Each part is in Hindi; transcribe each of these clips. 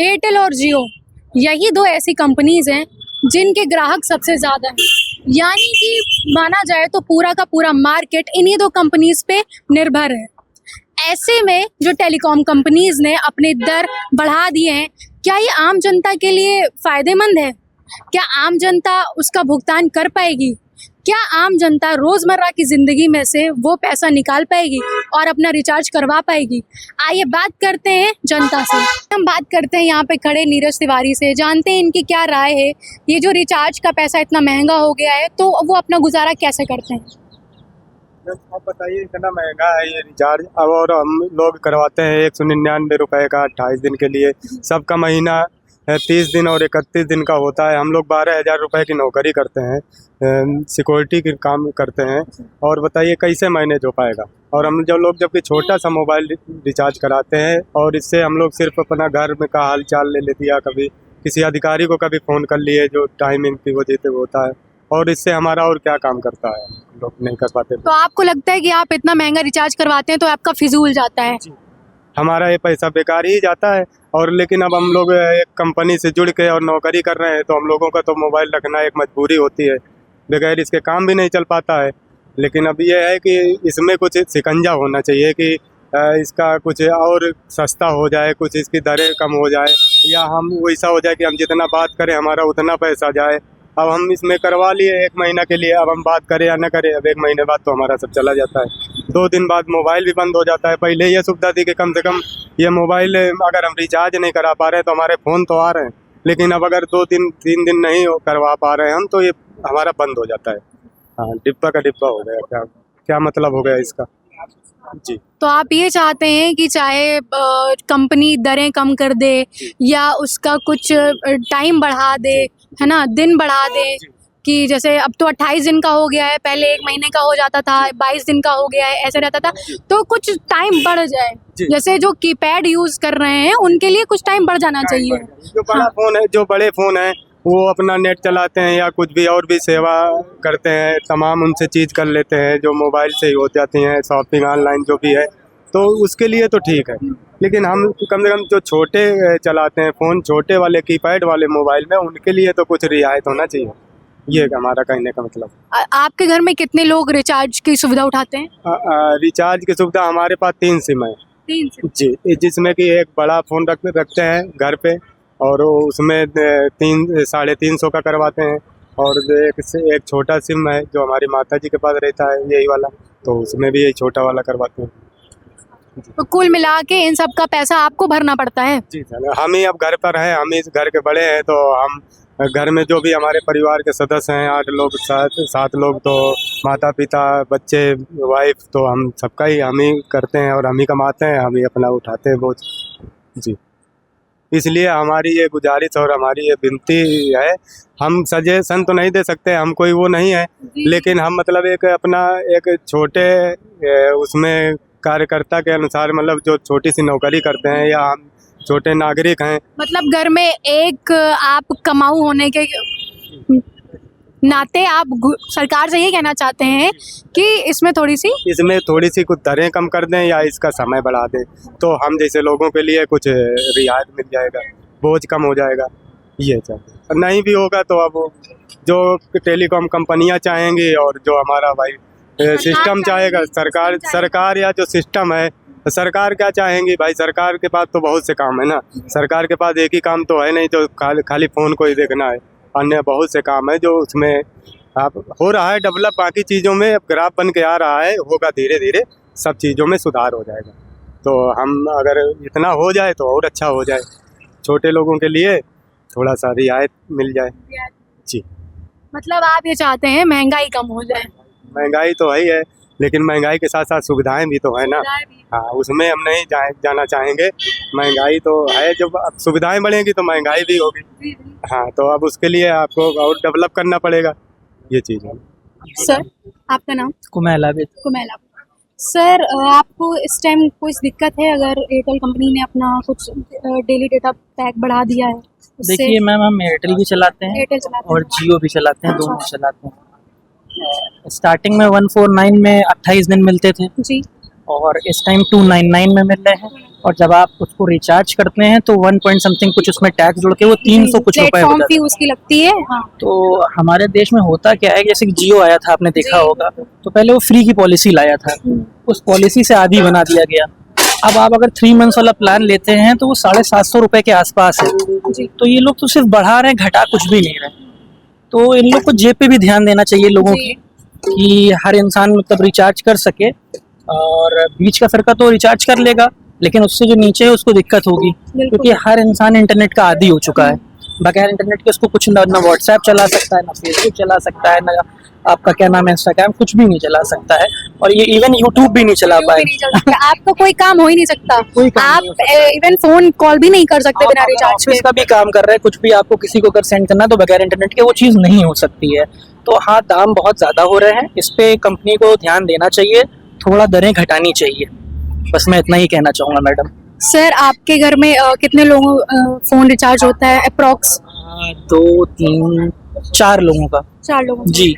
एयरटेल और जियो, यही दो ऐसी कंपनीज हैं जिनके ग्राहक सबसे ज़्यादा हैं। यानी कि माना जाए तो पूरा का पूरा मार्केट इन्हीं दो कंपनीज पे निर्भर है। ऐसे में जो टेलीकॉम कंपनीज ने अपने दर बढ़ा दिए हैं, क्या ये आम जनता के लिए फ़ायदेमंद है? क्या आम जनता उसका भुगतान कर पाएगी? क्या आम जनता रोज़मर्रा की ज़िंदगी में से वो पैसा निकाल पाएगी और अपना रिचार्ज करवा पाएगी? आइए बात करते हैं जनता से। हम बात करते हैं यहाँ पे खड़े नीरज तिवारी से, जानते हैं इनकी क्या राय है। ये जो रिचार्ज का पैसा इतना महंगा हो गया है तो वो अपना गुजारा कैसे करते हैं? आप बताइए, इतना महंगा है ये रिचार्ज। अब और हम लोग करवाते हैं 199 रुपए का 28 दिन के लिए। सबका महीना 30 दिन और 31 दिन का होता है। हम लोग 12,000 रुपए की नौकरी करते हैं, सिक्योरिटी के काम करते हैं, और बताइए कैसे मैनेज हो पाएगा। और हम जो लोग जबकि छोटा सा मोबाइल रिचार्ज कराते हैं, और इससे हम लोग सिर्फ अपना घर में का हाल चाल ले लेते, या कभी किसी अधिकारी को कभी फ़ोन कर लिए जो टाइमिंग की वजह से होता है, और इससे हमारा और क्या काम करता है, लोग नहीं कर पाते। तो आपको लगता है कि आप इतना महंगा रिचार्ज करवाते हैं तो आपका फिजूल जाता है? हमारा ये पैसा बेकार ही जाता है। और लेकिन अब हम लोग एक कंपनी से जुड़ के और नौकरी कर रहे हैं, तो हम लोगों का तो मोबाइल रखना एक मजबूरी होती है, बगैर इसके काम भी नहीं चल पाता है। लेकिन अब ये है कि इसमें कुछ शिकंजा होना चाहिए कि इसका कुछ और सस्ता हो जाए, कुछ इसकी दरें कम हो जाए, या हम वैसा हो जाए कि हम जितना बात करें हमारा उतना पैसा जाए। अब हम इसमें करवा लिए 1 महीना के लिए, अब हम बात करें या न करें, अब 1 महीने बाद तो हमारा सब चला जाता है। 2 दिन बाद मोबाइल भी बंद हो जाता है। पहले ये सुविधा थी कि कम से कम ये मोबाइल अगर हम रिचार्ज नहीं करा पा रहे हैं तो हमारे फ़ोन तो आ रहे हैं, लेकिन अब अगर 2-3 दिन नहीं करवा पा रहे हैं हम, तो ये हमारा बंद हो जाता है। हाँ, डिब्बा का डिब्बा हो गया। क्या क्या मतलब हो गया इसका जी। तो आप ये चाहते हैं कि चाहे कंपनी दरें कम कर दे या उसका कुछ टाइम बढ़ा दे, है ना, दिन बढ़ा दे, कि जैसे अब तो 28 दिन का हो गया है, पहले 1 महीने का हो जाता था, 22 दिन का हो गया है, ऐसे रहता था, तो कुछ टाइम बढ़ जाए। जैसे जो कीपैड यूज़ कर रहे हैं उनके लिए कुछ टाइम बढ़ जाना चाहिए। जो बड़ा फ़ोन है, जो बड़े फ़ोन हैं, वो अपना नेट चलाते हैं या कुछ भी और भी सेवा करते हैं, तमाम उनसे चीज़ कर लेते हैं जो मोबाइल से ही हो जाती हैं, शॉपिंग ऑनलाइन जो भी है, तो उसके लिए तो ठीक है। लेकिन हम कम से कम जो छोटे चलाते हैं फ़ोन, छोटे वाले कीपैड वाले मोबाइल में, उनके लिए तो कुछ रियायत होना चाहिए। ये हमारा कहने का मतलब। आपके घर में कितने लोग रिचार्ज की सुविधा उठाते हैं? रिचार्ज की सुविधा हमारे पास 3 सिम है 3 सिम? जी, जिसमें कि एक बड़ा फ़ोन रखते हैं घर पे, और उसमें 300-350 का करवाते हैं, और एक छोटा सिम है जो हमारी माता जी के पास रहता है, यही वाला, तो उसमें भी यही छोटा वाला करवाते हैं। तो कुल मिला के इन सब का पैसा आपको भरना पड़ता है? जी सर, हम ही अब घर पर हैं, हम ही इस घर के बड़े हैं, तो हम घर में जो भी हमारे परिवार के सदस्य हैं, 8 लोग, 7 लोग, तो माता पिता बच्चे वाइफ, तो हम सबका ही हम ही करते हैं और हम ही कमाते हैं, हम ही अपना उठाते हैं बोझ जी। इसलिए हमारी ये गुजारिश और हमारी ये विनती है, हम सजेशन तो नहीं दे सकते, हम कोई वो नहीं है, लेकिन हम मतलब एक अपना एक छोटे उसमें कार्यकर्ता के अनुसार, मतलब जो छोटी सी नौकरी करते हैं या हम छोटे नागरिक हैं, मतलब घर में एक आप कमाऊ होने के नाते आप सरकार से ये कहना चाहते हैं कि इसमें थोड़ी सी कुछ दरें कम कर दें या इसका समय बढ़ा दें, तो हम जैसे लोगों के लिए कुछ रियायत मिल जाएगा, बोझ कम हो जाएगा। ये चाहते हैं। नहीं भी होगा तो अब जो टेलीकॉम कंपनियां चाहेंगी और जो हमारा भाई सिस्टम चाहेगा, सरकार या जो सिस्टम है, सरकार क्या चाहेंगी भाई, सरकार के पास तो बहुत से काम है ना, सरकार के पास एक ही काम तो है नहीं जो खाली फ़ोन को ही देखना है, अन्य बहुत से काम है जो उसमें आप हो रहा है डेवलप, बाकी चीज़ों में अब ग्राफ बन के आ रहा है, होगा धीरे धीरे सब चीज़ों में सुधार हो जाएगा। तो हम अगर इतना हो जाए तो और अच्छा हो जाए, छोटे लोगों के लिए थोड़ा सा रियायत मिल जाए जी। मतलब आप ये चाहते हैं महंगाई कम हो जाए? महंगाई तो है ही है, लेकिन महंगाई के साथ साथ सुविधाएं भी तो है ना। हाँ, उसमें हम नहीं जाना चाहेंगे। महंगाई तो है, जब अब सुविधाएं बढ़ेंगी तो महंगाई भी होगी। हाँ, तो अब उसके लिए आपको और डेवलप करना पड़ेगा, ये चीज़ है। सर, आपका नाम? कुमेला। सर, आपको इस टाइम कोई दिक्कत है अगर एयरटेल कंपनी ने अपना कुछ डेली डेटा पैक बढ़ा दिया है? देखिए मैम, हम एयरटेल भी चलाते हैं और जियो भी चलाते हैं, दोनों चलाते हैं। स्टार्टिंग में 149 में 28 दिन मिलते थे जी, और इस टाइम 299 में मिल रहे हैं। और जब आप उसको रिचार्ज करते हैं तो 1 पॉइंट समथिंग कुछ उसमें टैक्स जुड़ के वो 300 कुछ रुपए हो प्लेटफॉर्म जाता फी है। उसकी लगती है। हाँ तो हमारे देश में होता क्या है, जैसे कि जियो आया था, आपने देखा होगा, तो पहले वो फ्री की पॉलिसी लाया था, उस पॉलिसी से आदी बना दिया गया। अब आप अगर 3 मंथ्स वाला प्लान लेते हैं तो वो 750 रुपए के आसपास है। जी। तो ये लोग तो सिर्फ बढ़ा रहे हैं, घटा कुछ भी नहीं रहे। तो इन लोग को जेब पे भी ध्यान देना चाहिए लोगों जी। की, कि हर इंसान मतलब रिचार्ज कर सके। और बीच का फिरका तो रिचार्ज कर लेगा, लेकिन उससे जो नीचे है उसको दिक्कत होगी, क्योंकि हर इंसान इंटरनेट का आदी हो चुका है। बगैर इंटरनेट के उसको कुछ ना व्हाट्सएप चला सकता है, ना फेसबुक चला सकता है, ना आपका क्या नाम है इंस्टाग्राम, कुछ भी नहीं चला सकता है। और ये इवन यूट्यूब भी नहीं चला यूट्यूब भी नहीं चल सकता। पाए। आपका कोई काम हो ही नहीं सकता, कोई काम आप नहीं हो सकता। इवन फोन कॉल भी नहीं कर सकते बिना रिचार्ज के। ऑफिस का भी काम कर रहे हैं, कुछ भी आपको किसी को अगर सेंड करना है तो बगैर इंटरनेट के वो चीज़ नहीं हो सकती है। तो हाँ, दाम बहुत ज़्यादा हो रहे हैं, इस पे कंपनी को ध्यान देना चाहिए, थोड़ा दरें घटानी चाहिए। बस मैं इतना ही कहना चाहूँगा मैडम। सर आपके घर में कितने लोगों फोन रिचार्ज होता है अप्रोक्स? 2 3 4 लोगों का। 4 लोगों का। जी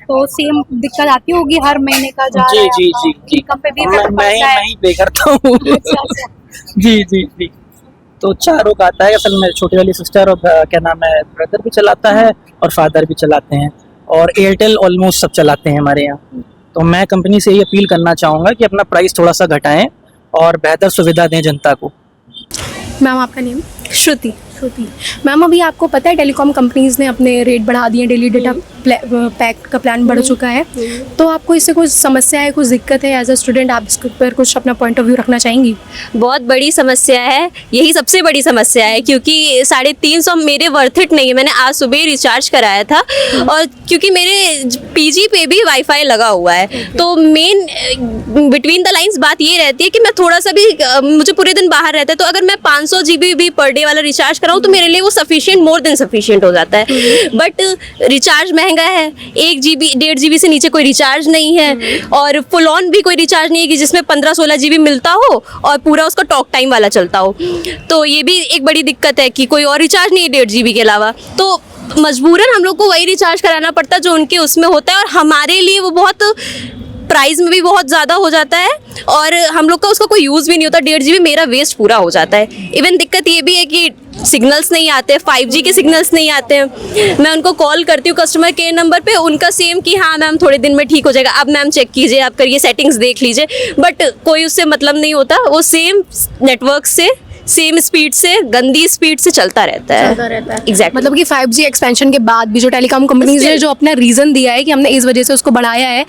तो सेम दिक्कत आती होगी हर महीने का जा जी रहा है जी आपका? जी जी इनकम पे भी मैं इफेक्ट मैं ही पड़ता है। मैं ही पे करता हूँ। अच्छा, अच्छा। जी जी जी। तो चारों का आता है। असल में छोटी वाली सिस्टर और क्या नाम है ब्रदर भी चलाता है और फादर भी चलाते हैं, और एयरटेल ऑलमोस्ट सब चलाते हैं हमारे यहाँ। तो मैं कंपनी से ये अपील करना चाहूँगा कि अपना प्राइस थोड़ा सा घटाएं और बेहतर सुविधा दें जनता को। मैम आपका नेम? श्रुति। श्रुति। मैम अभी आपको पता है टेलीकॉम कंपनीज ने अपने रेट बढ़ा दिए, डेली डेटा पैक का प्लान बढ़ चुका है, तो आपको इससे कुछ समस्या है, कुछ दिक्कत है? एज अ स्टूडेंट आप इसके ऊपर कुछ अपना पॉइंट ऑफ व्यू रखना चाहेंगी? बहुत बड़ी समस्या है, यही सबसे बड़ी समस्या है, क्योंकि 350 मेरे वर्थ इट नहीं है। मैंने आज सुबह ही रिचार्ज कराया था, और क्योंकि मेरे पीजी पे भी वाईफाई लगा हुआ है, तो मेन बिटवीन द लाइंस बात ये रहती है कि मैं थोड़ा सा भी मुझे पूरे दिन बाहर रहता है, तो अगर मैं 500 GB भी पर डे वाला रिचार्ज कराऊँ तो मेरे लिए वो सफिशिएंट, मोर देन सफिशिएंट हो जाता है। बट रिचार्ज महंगा है, 1 GB 1.5 GB से नीचे कोई रिचार्ज नहीं है, और फुल ऑन भी कोई रिचार्ज नहीं है कि जिसमें 15-16 GB मिलता हो और पूरा उसका टॉक टाइम वाला चलता हो। तो ये भी एक बड़ी दिक्कत है कि कोई और रिचार्ज नहीं है 1.5 GB के अलावा, तो मजबूरन हम लोग को वही रिचार्ज कराना पड़ता है जो उनके उसमें होता है, और हमारे लिए वो बहुत प्राइस में भी बहुत ज़्यादा हो जाता है, और हम लोग का उसका कोई यूज़ भी नहीं होता। 1.5 GB मेरा वेस्ट पूरा हो जाता है। इवन दिक्कत ये भी है कि सिग्नल्स नहीं आते, 5G के सिग्नल्स नहीं आते हैं। मैं उनको कॉल करती हूँ कस्टमर केयर नंबर पे, उनका सेम कि हाँ मैम थोड़े दिन में ठीक हो जाएगा, अब मैम चेक कीजिए, आप करिए, सेटिंग्स देख लीजिए, बट कोई उससे मतलब नहीं होता। वो सेम नेटवर्क से, सेम स्पीड से, गंदी स्पीड से चलता रहता है। एग्जैक्टली। मतलब कि 5G एक्सपेंशन के बाद भी जो टेलीकॉम कंपनीज ने जो अपना रीजन दिया है कि हमने इस वजह से उसको बढ़ाया है,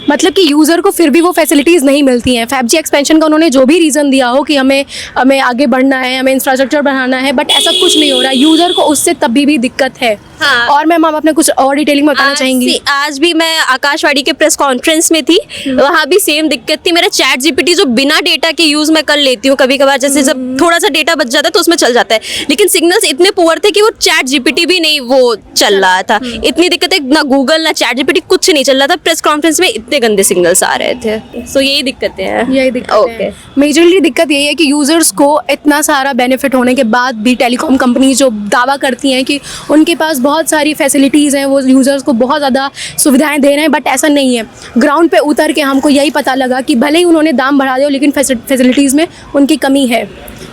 मतलब कि यूजर को फिर भी वो फैसिलिटीज नहीं मिलती हैं। 5G एक्सपेंशन का उन्होंने जो भी रीजन दिया हो कि हमें आगे बढ़ना है, हमें इंफ्रास्ट्रक्चर बढ़ाना है, बट ऐसा कुछ नहीं हो रहा, यूजर को उससे तभी भी दिक्कत है। हाँ। और मैम आप अपने कुछ और डिटेलिंग में बताना चाहेंगी? आज भी मैं आकाशवाणी के प्रेस कॉन्फ्रेंस में थी, वहाँ भी सेम दिक्कत थी। मेरा चैट जीपीटी जो बिना डेटा के यूज मैं कर लेती हूँ, कभी कभार जैसे जब थोड़ा सा डेटा बच जाता है तो उसमें चल जाता है, लेकिन सिग्नल्स इतने पुअर थे कि वो चैट जीपीटी भी नहीं वो चल रहा था। इतनी दिक्कत है, ना गूगल ना चैट जीपीटी कुछ नहीं चल रहा था। प्रेस कॉन्फ्रेंस में इतने गंदे सिग्नल्स आ रहे थे। सो यही दिक्कतें हैं। यही दिक्कत ओके। है। मेजरली दिक्कत यही है कि यूजर्स को इतना सारा बेनिफिट होने के बाद भी टेलीकॉम कंपनी जो दावा करती हैं कि उनके पास बहुत सारी फैसिलिटीज़ हैं, वो यूज़र्स को बहुत ज़्यादा सुविधाएं दे रहे हैं, बट ऐसा नहीं है। ग्राउंड पे उतर के हमको यही पता लगा कि भले ही उन्होंने दाम बढ़ा दिया, लेकिन फैसिलिटीज़ में उनकी कमी है।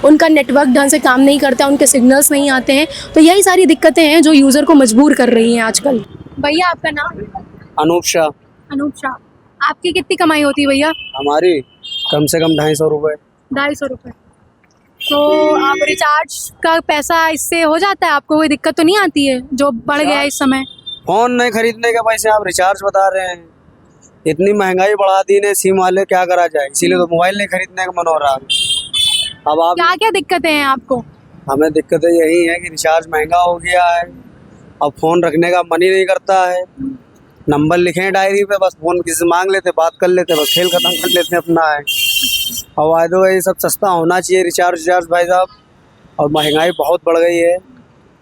उनका नेटवर्क ढंग से काम नहीं करता, उनके सिग्नल्स नहीं आते हैं। तो यही सारी दिक्कतें हैं जो यूज़र को मजबूर कर रही हैं आजकल। भैया आपका नाम? अनूप शाह। अनूप शाह। आपकी कितनी कमाई होती है भैया? हमारी कम से कम 250 रुपये। 250 रुपये। तो आप रिचार्ज का पैसा इससे हो जाता है, आपको कोई दिक्कत तो नहीं आती है जो बढ़ गया है इस समय? फोन नहीं खरीदने के पैसे आप रिचार्ज बता रहे हैं। इतनी महंगाई बढ़ा दी ने सिम वाले, क्या करा जाए, इसीलिए तो मोबाइल नहीं खरीदने का मन हो रहा है। अब आप क्या क्या दिक्कतें हैं आपको? हमें दिक्कतें यही है कि रिचार्ज महंगा हो गया है, अब फोन रखने का मन ही नहीं करता है। नंबर लिखे हैं डायरी पे, बस फोन किसी से मांग लेते, बात कर लेते, बस खेल खत्म कर लेते अपना है। और वायदो ये सब सस्ता होना चाहिए रिचार्ज भाई साहब। और महंगाई बहुत बढ़ गई है,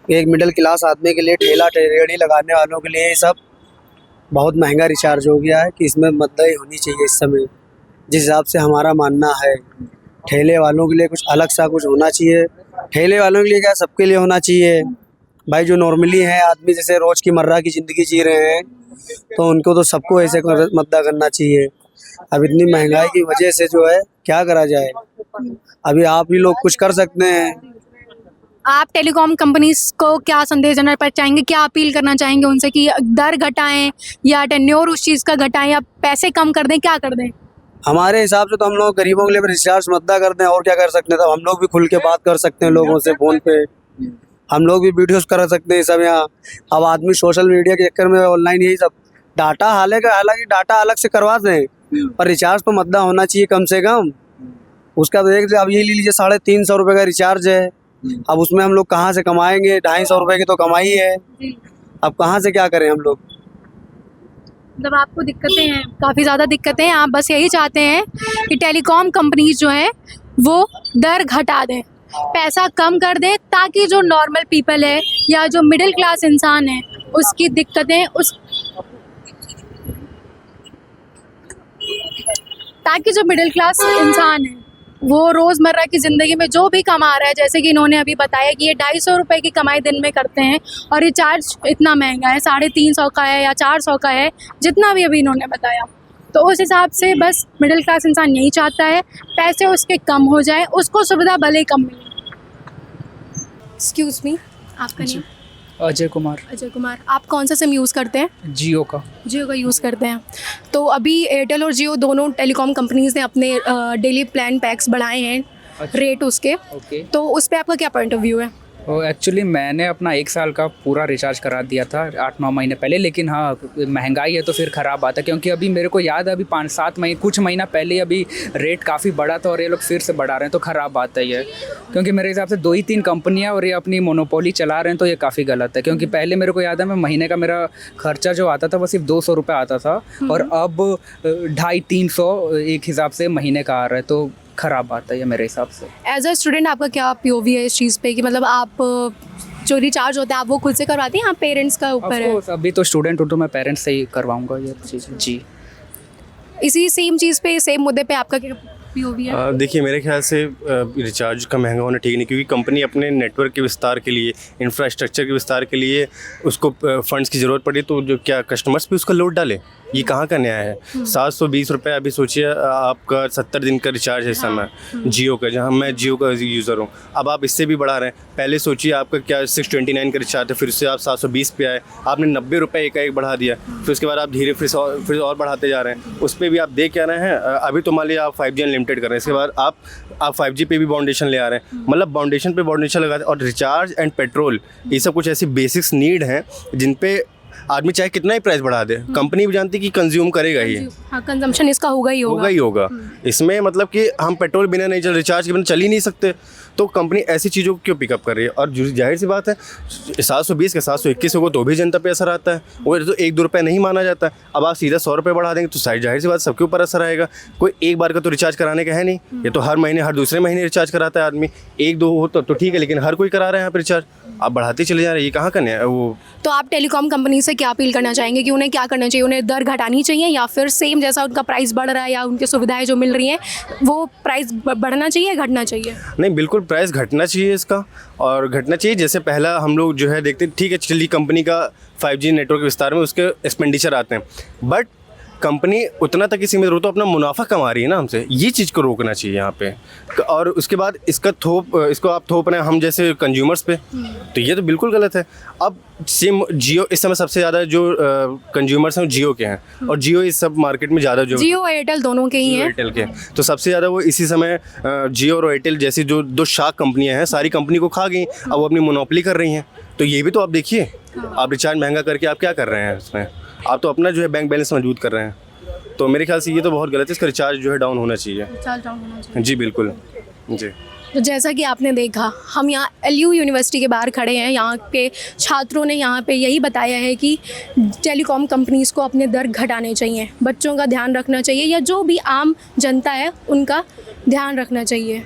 एक मिडिल क्लास आदमी के लिए, ठेला रेहड़ी लगाने वालों के लिए ये सब बहुत महंगा रिचार्ज हो गया है कि इसमें मदद होनी चाहिए इस समय। जिस हिसाब से हमारा मानना है, ठेले वालों के लिए कुछ अलग सा कुछ होना चाहिए। ठेले वालों के लिए क्या, सबके लिए होना चाहिए भाई। जो नॉर्मली है आदमी, जैसे रोज़ की मर्रा की ज़िंदगी जी रहे हैं, तो उनको तो सबको ऐसे मदद करना चाहिए। अब इतनी महंगाई की वजह से जो है क्या करा जाए। अभी आप ही लोग कुछ कर सकते हैं। आप टेलीकॉम कंपनीज को क्या संदेश देना चाहेंगे, क्या अपील करना चाहेंगे उनसे कि दर घटाएं या टेन्योर उस चीज़ का घटाएं या पैसे कम कर दें, क्या कर दें? हमारे हिसाब से तो हम लोग गरीबों के लिए रिचार्ज मत कर दें, और क्या कर सकते हैं। तो हम लोग भी खुल के बात कर सकते हैं लोगों से फ़ोन पे, हम लोग भी वीडियोस कर सकते हैं सब यहाँ। अब आदमी सोशल मीडिया के चक्कर में ऑनलाइन यही सब डाटा हालांकि डाटा अलग से करवा दें, पर रिचार्ज तो मद्दा होना चाहिए कम से कम। उसका तो एक अब ये ले लीजिए 350 रुपये का रिचार्ज है। अब उसमें हम लोग कहाँ से कमाएंगे? 250 रुपये की तो कमाई है, अब कहाँ से क्या करें हम लोग? मतलब आपको दिक्कतें हैं, काफ़ी ज़्यादा दिक्कतें हैं, आप बस यही चाहते हैं कि टेलीकॉम कंपनीज जो हैं वो दर घटा दें, पैसा कम कर दें, ताकि जो नॉर्मल पीपल है या जो मिडिल क्लास इंसान है उसकी दिक्कतें ताकि जो मिडिल क्लास इंसान है वो रोज़मर्रा की ज़िंदगी में जो भी कमा रहा है, जैसे कि इन्होंने अभी बताया कि ये 250 रुपये की कमाई दिन में करते हैं और रिचार्ज इतना महंगा है, 350 का है या 400 का है, जितना भी अभी इन्होंने बताया। तो उस हिसाब से बस मिडिल क्लास इंसान यही चाहता है पैसे उसके कम हो जाए, उसको सुविधा भले ही कम मिले। एक्सक्यूज़ मी, आपका नेम? अजय कुमार। अजय कुमार, आप कौन सा सिम यूज़ करते हैं? जियो का। जियो का यूज़ करते हैं। तो अभी एयरटेल और जियो दोनों टेलीकॉम कंपनीज़ ने अपने डेली प्लान पैक्स बढ़ाए हैं, रेट उसके। ओके। तो उस पर आपका क्या पॉइंट ऑफ व्यू है? एक्चुअली मैंने अपना 1 साल का पूरा रिचार्ज करा दिया था 8-9 महीने पहले, लेकिन हाँ महंगाई है तो फिर ख़राब आता है, क्योंकि अभी मेरे को याद है अभी 5-7 महीने कुछ महीना पहले अभी रेट काफ़ी बढ़ा था और ये लोग फिर से बढ़ा रहे हैं, तो ख़राब आता ही है। क्योंकि मेरे हिसाब से 2 ही 3 कंपनियाँ और ये अपनी मोनोपोली चला रहे हैं, तो ये काफ़ी गलत है। क्योंकि पहले मेरे को याद है मैं महीने का मेरा खर्चा जो आता था वो सिर्फ 200 रुपये आता था और अब 250-300 एक हिसाब से महीने का आ रहा है, तो ख़राब आता है मेरे हिसाब से। एज अ स्टूडेंट आपका क्या पीओवी है इस चीज़ पे कि मतलब आप जो रिचार्ज होता है आप वो खुद से करवाते हैं, आप पेरेंट्स का ऊपर है? अभी तो स्टूडेंट हूँ तो मैं पेरेंट्स से ही करवाऊँगा ये चीज़। जी, इसी सेम चीज़ पे, सेम मुद्दे पे आपका क्या पीओवी है? देखिए मेरे ख्याल से रिचार्ज का महंगा होना ठीक नहीं, क्योंकि कंपनी अपने नेटवर्क के विस्तार के लिए, इंफ्रास्ट्रक्चर के विस्तार के लिए उसको फंड्स की ज़रूरत पड़ी, तो जो क्या कस्टमर्स पे उसका लोड डाले? ये कहाँ का न्याय है? 720 रुपये। अभी सोचिए आपका 70 दिन का रिचार्ज है इस समय जियो का, जहाँ मैं जियो का यूज़र हूँ। अब आप इससे भी बढ़ा रहे हैं। पहले सोचिए आपका क्या 629 का रिचार्ज है, फिर उससे आप 720 पे आए, आपने 90 रुपये एक बढ़ा दिया, फिर उसके बाद आप धीरे फिर और बढ़ाते जा रहे हैं। उस पर भी आप देख क्या रहे हैं, अभी तो मान लिया आप 5G अनलिमिटेड कर रहे हैं, इसके बाद आप 5G पे भी बाउंडेशन ले आ रहे हैं। मतलब बाउंडेशन पे बाउंडेशन लगाते हैं। और रिचार्ज एंड पेट्रोल, ये सब कुछ ऐसी बेसिक्स नीड हैं जिन पे आदमी चाहे कितना ही प्राइस बढ़ा दे, कंपनी भी जानती कि कंज्यूम करेगा ही। हाँ, कंजम्पशन इसका होगा ही होगा। इसमें मतलब कि हम पेट्रोल बिना नहीं चल, रिचार्ज के बिना चल ही नहीं सकते, तो कंपनी ऐसी चीज़ों को क्यों पिकअप कर रही है? और जाहिर सी बात है 720 का 721 होगा तो भी जनता पे असर आता है, वो तो 1-2 रुपये नहीं माना जाता है। अब आप सीधा 100 रुपये बढ़ा देंगे तो जाहिर सी बात सबके ऊपर असर आएगा। कोई एक बार का तो रिचार्ज कराने का है नहीं, ये तो हर महीने हर दूसरे महीने रिचार्ज कराता है आदमी। 1-2 हो तो ठीक है, लेकिन हर कोई करा रहा है यहाँ पर रिचार्ज, आप बढ़ाते चले जा रहे हैं, ये कहाँ का है वो? तो आप टेलीकॉम कंपनी से क्या अपील करना चाहेंगे कि उन्हें क्या करना चाहिए? उन्हें दर घटानी चाहिए या फिर सेम जैसा उनका प्राइस बढ़ रहा है या उनकी सुविधाएं जो मिल रही हैं वो प्राइस बढ़ना चाहिए, घटना चाहिए? नहीं, बिल्कुल प्राइस घटना चाहिए इसका, और घटना चाहिए। जैसे पहला हम लोग जो है देखते ठीक है, चलिए कंपनी का 5G नेटवर्क विस्तार में उसके एक्सपेंडिचर आते हैं, बट कंपनी उतना तक ही सीमित हो तो अपना मुनाफा कमा रही है ना हमसे, ये चीज़ को रोकना चाहिए यहाँ पे। और उसके बाद इसको आप थोप रहे हैं हम जैसे कंज्यूमर्स पे, तो ये तो बिल्कुल गलत है। अब सिम जियो इस समय सबसे ज़्यादा जो कंज्यूमर्स हैं जियो के हैं, और जियो इस सब मार्केट में ज़्यादा जो जियो एयरटेल दोनों के ही हैं, एयरटेल के, तो सबसे ज़्यादा वो इसी समय जियो और एयरटेल जैसी जो 2 शाख कंपनियां हैं सारी कंपनी को खा गई, अब वो अपनी मोनोपोली कर रही हैं। तो ये भी तो आप देखिए, आप रिचार्ज महंगा करके आप क्या कर रहे हैं उसमें? आप तो अपना जो है बैंक बैलेंस मजबूत कर रहे हैं, तो मेरे ख्याल से ये तो बहुत गलत है। इसका रिचार्ज जो है डाउन होना चाहिए। जी बिल्कुल जी। तो जैसा कि आपने देखा, हम यहाँ LU यूनिवर्सिटी के बाहर खड़े हैं, यहाँ के छात्रों ने यहाँ पे यही बताया है कि टेलीकॉम कंपनीज़ को अपने दर घटाने चाहिए, बच्चों का ध्यान रखना चाहिए या जो भी आम जनता है उनका ध्यान रखना चाहिए।